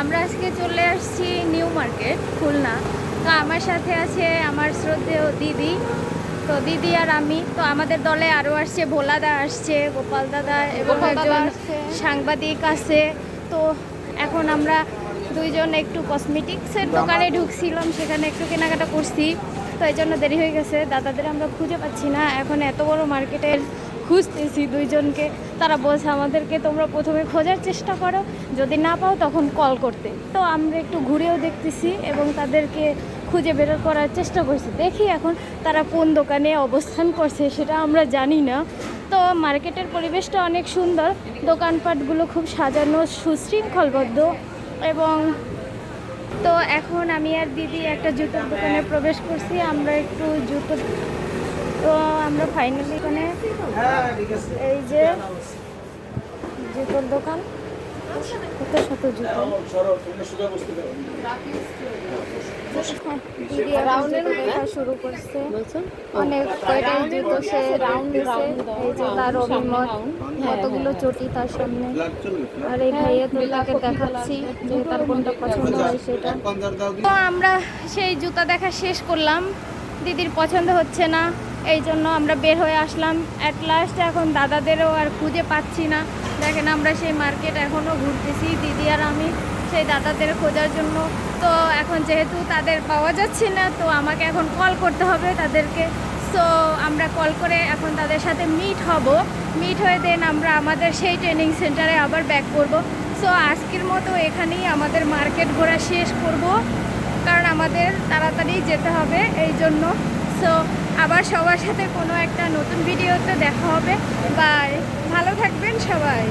আমরা আজকে চলে আসছি নিউ মার্কেট খুলনা। তো আমার সাথে আছে আমার শ্রদ্ধেয় দিদি। তো দিদি আর আমি, তো আমাদের দলে আরও আসছে, ভোলাদা আসছে, গোপাল দাদা এবং একজন সাংবাদিক আছে। তো এখন আমরা দুইজন একটু কসমেটিক্সের দোকানে ঢুকছিলাম, সেখানে একটু কেনাকাটা করছি। তো এই জন্য দেরি হয়ে গেছে, দাদাদের আমরা খুঁজে পাচ্ছি না। এখন এত বড় মার্কেটের খুঁজতেছি দুইজনকে। তারা বলছে আমাদেরকে তোমরা প্রথমে খোঁজার চেষ্টা করো, যদি না পাও তখন কল করতে। তো আমরা একটু ঘুরেও দেখতেছি এবং তাদেরকে খুঁজে বের করার চেষ্টা করছি। দেখি এখন তারা কোন দোকানে অবস্থান করছে সেটা আমরা জানি না। তো মার্কেটের পরিবেশটা অনেক সুন্দর, দোকানপাটগুলো খুব সাজানো, সুশৃঙ্খলবদ্ধ। এবং তো এখন আমি আর দিদি একটা জুতোর দোকানে প্রবেশ করছি। আমরা একটু জুতো, তো আমরা ফাইনালি এখানে এই যে জুতোর দোকান, কত শত জুতো। দিদি রাউন্ডের দেখা শুরু করছে, অনেক কয়টাই জুতো সে রাউন্ড দিছে। এই যে তার অভিমত, কতগুলো চটি তার সামনে। আর এই ভাইয়া তো তাকে দেখাচ্ছি যে তার কোনটা পছন্দ হয় সেটা। তো আমরা সেই জুতা দেখা শেষ করলাম, দিদির পছন্দ হচ্ছে না, এই জন্য আমরা বের হয়ে আসলাম অ্যাট লাস্ট। এখন দাদাদেরও আর খুঁজে পাচ্ছি না। দেখেন আমরা সেই মার্কেট এখনও ঘুরতেছি, দিদি আর আমি সেই দাদাদের খোঁজার জন্য। তো এখন যেহেতু তাদের পাওয়া যাচ্ছে না, তো আমাকে এখন কল করতে হবে তাদেরকে। সো আমরা কল করে এখন তাদের সাথে মিট হয়ে দেন আমরা আমাদের সেই ট্রেনিং সেন্টারে আবার ব্যাক করব। সো আজকের মতো এখানেই আমাদের মার্কেট ঘোরা শেষ করব, কারণ আমাদের তাড়াতাড়ি যেতে হবে এই জন্য। সো আবার সবার সাথে কোনো একটা নতুন ভিডিওতে দেখা হবে। বাই, ভালো থাকবেন সবাই।